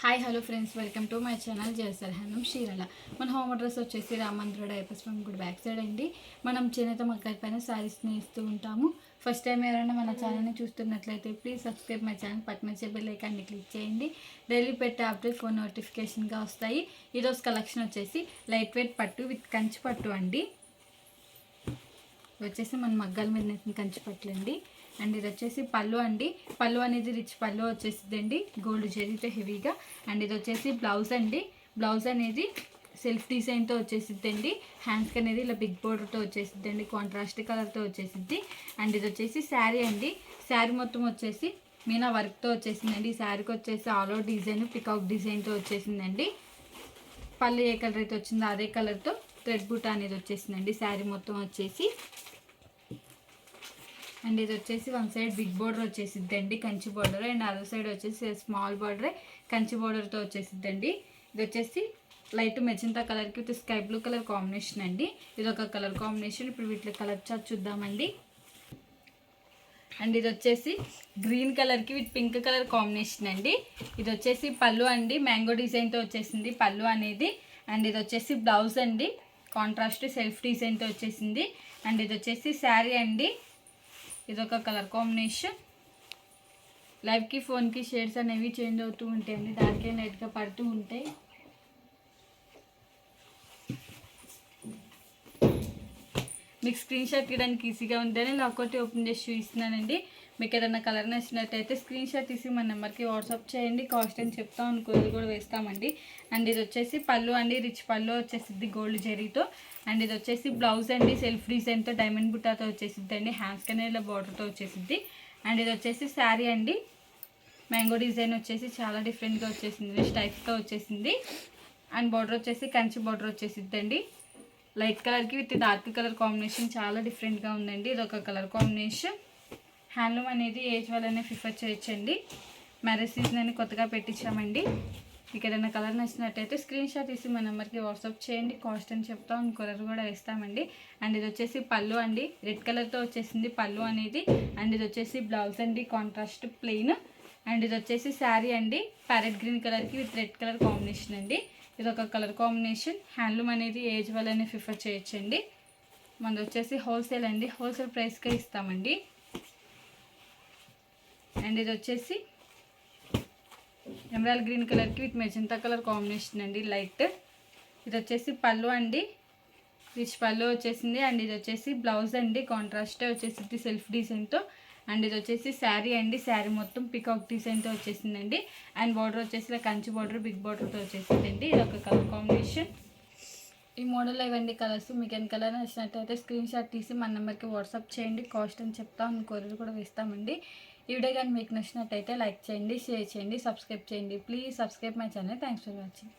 Hi hello friends, welcome to my channel Jayasar handloom Chirala. మన home address వచ్చేసి రామంద్ర diapers from good back side అండి. మనం చేనేత మక్కల పైన శారీస్ని ఇస్తూ ఉంటాము. ఫస్ట్ టైం ఎవరైనా మన ఛానల్ని చూస్తున్నట్లయితే ప్లీజ్ సబ్స్క్రైబ్ మై ఛానల్, పక్కన వచ్చే బెల్ ఐకాన్ని క్లిక్ చేయండి. డైలీ పెట్టే అప్డేట్ ఫోన్ నోటిఫికేషన్గా వస్తాయి. ఈరోజు కలెక్షన్ వచ్చేసి లైట్ వెయిట్ పట్టు విత్ కంచి పట్టు అండి. వచ్చేసి మన మగ్గాల మీద నేసిన కంచి పట్లు అండి. అండ్ ఇది వచ్చేసి పళ్ళు అండి. పళ్ళు అనేది రిచ్ పళ్ళు వచ్చేసిద్దండి, గోల్డ్ జరీతో హెవీగా. అండ్ ఇది వచ్చేసి బ్లౌజ్ అండి. బ్లౌజ్ అనేది సెల్ఫ్ డిజైన్తో వచ్చేసిద్దండి. హ్యాండ్స్కి అనేది ఇలా బిగ్ బోర్డర్తో వచ్చేసిద్దండి, కాంట్రాస్ట్ కలర్తో వచ్చేసిద్ది. అండ్ ఇది వచ్చేసి శారీ అండి. శారీ మొత్తం వచ్చేసి మీనా వర్క్తో వచ్చేసిందండి. ఈ శారీకి వచ్చేసి ఆల్ ఓవర్ డిజైన్ పికాక్ డిజైన్తో వచ్చేసిందండి. పళ్ళు ఏ కలర్ అయితే వచ్చిందో అదే కలర్తో థ్రెడ్ బూట అనేది వచ్చేసిందండి శారీ మొత్తం వచ్చేసి. అండ్ ఇది వచ్చేసి వన్ సైడ్ బిగ్ బోర్డర్ వచ్చేసిద్దండి, Kanchi border. And other side వచ్చేసి స్మాల్ బోర్డరే కంచి బోర్డర్తో వచ్చేసిద్దండి. ఇది వచ్చేసి లైట్ మెజంతా కలర్కి with sky blue colour combination అండి. ఇది ఒక కలర్ కాంబినేషన్. ఇప్పుడు వీటిలో కలర్ చార్ట్ చూద్దామండి. అండ్ ఇది వచ్చేసి గ్రీన్ కలర్కి విత్ పింక్ కలర్ కాంబినేషన్ అండి. ఇది వచ్చేసి పళ్ళు అండి, మ్యాంగో డిజైన్తో వచ్చేసింది పళ్ళు అనేది. అండ్ ఇది వచ్చేసి బ్లౌజ్ అండి, కాంట్రాస్ట్ సెల్ఫ్ డిజైన్తో వచ్చేసింది. అండ్ ఇది వచ్చేసి శారీ అండి. ఇదొక కలర్ కాంబినేషన్. లైవ్కి ఫోన్కి షేడ్స్ అనేవి చేంజ్ అవుతూ ఉంటాయండి, దానికే లైట్గా పడుతూ ఉంటాయి. మీకు స్క్రీన్ షాట్ తీయడానికి ఈజీగా ఉందని లాకౌట్ ఓపెన్ చేసి చూపిస్తున్నానండి. మీకు ఏదైనా కలర్ నచ్చినట్టయితే స్క్రీన్ షాట్ తీసి మన నెంబర్కి వాట్సాప్ చేయండి. కాస్ట్ అని చెప్తాం, అనుకోని కూడా వేస్తామండి. అండ్ ఇది వచ్చేసి పళ్ళు అండి, రిచ్ పళ్ళు వచ్చేసిద్ది గోల్డ్ జరీతో. అండ్ ఇది వచ్చేసి బ్లౌజ్ అండి, సెల్ఫ్ డిజైన్తో డైమండ్ బుట్టాతో వచ్చేసిద్ది అండి. హ్యాండ్స్ కనే ఇలా బార్డర్తో వచ్చేసిద్ది. అండ్ ఇది వచ్చేసి శారీ అండి. మ్యాంగో డిజైన్ వచ్చేసి చాలా డిఫరెంట్గా వచ్చేసింది, స్టైప్తో వచ్చేసింది. అండ్ బార్డర్ వచ్చేసి కంచి బార్డర్ వచ్చేసిద్ది అండి. లైట్ కలర్కి విత్ డార్క్ కలర్ కాంబినేషన్ చాలా డిఫరెంట్గా ఉందండి. ఇది ఒక కలర్ కాంబినేషన్. హ్యాండ్లూమ్ అనేది ఏజ్ వాళ్ళనే ప్రిఫర్ చేయొచ్చండి. మ్యారేజ్ సీజన్ అని కొత్తగా పెట్టించామండి. మీకు ఏదైనా కలర్ నచ్చినట్టయితే స్క్రీన్ షాట్ తీసి మన నెంబర్కి వాట్సాప్ చేయండి. కాస్ట్ అని చెప్తాం, కలర్ కూడా వేస్తామండి. అండ్ ఇది వచ్చేసి పళ్ళు అండి, రెడ్ కలర్తో వచ్చేసింది పళ్ళు అనేది. అండ్ ఇది వచ్చేసి బ్లౌజ్ అండి, కాంట్రాస్ట్ ప్లెయిన్. అండ్ ఇది వచ్చేసి శారీ అండి, ప్యారెట్ గ్రీన్ కలర్కి విత్ రెడ్ కలర్ కాంబినేషన్ అండి. ఇది ఒక కలర్ కాంబినేషన్. హ్యాండ్లూమ్ అనేది ఏజ్ వాళ్ళనే ప్రిఫర్ చేయొచ్చండి. మనది వచ్చేసి హోల్సేల్ అండి, హోల్సేల్ ప్రైస్కే ఇస్తామండి. అండ్ ఇది వచ్చేసి ఎమరాల్డ్ గ్రీన్ కలర్కి విత్ మెజంతా కలర్ కాంబినేషన్ అండి, లైట్. ఇది వచ్చేసి పళ్ళు అండి, రిచ్ పళ్ళు వచ్చేసింది. అండ్ ఇది వచ్చేసి బ్లౌజ్ అండి, కాంట్రాస్టే వచ్చేసింది సెల్ఫ్ డిజైన్తో. అండ్ ఇది వచ్చేసి శారీ అండి. శారీ మొత్తం పికాక్ డిజైన్తో వచ్చేసిందండి. అండ్ బార్డర్ వచ్చేసి కంచి బార్డర్ బిగ్ బార్డర్తో వచ్చేసిందండి. ఇది ఒక కలర్ కాంబినేషన్. ఈ మోడల్లో ఇవన్నీ కలర్స్. మీకు ఎన్ని కలర్ నచ్చినట్టయితే స్క్రీన్ షాట్ తీసి మన నెంబర్కి వాట్సాప్ చేయండి. కాస్ట్ అని చెప్తాం, కొరియర్ కూడా వేస్తామండి. ఈ వీడియో కానీ మీకు నచ్చినట్టయితే లైక్ చేయండి, షేర్ చేయండి, సబ్స్క్రైబ్ చేయండి. Please subscribe my channel. Thanks for watching.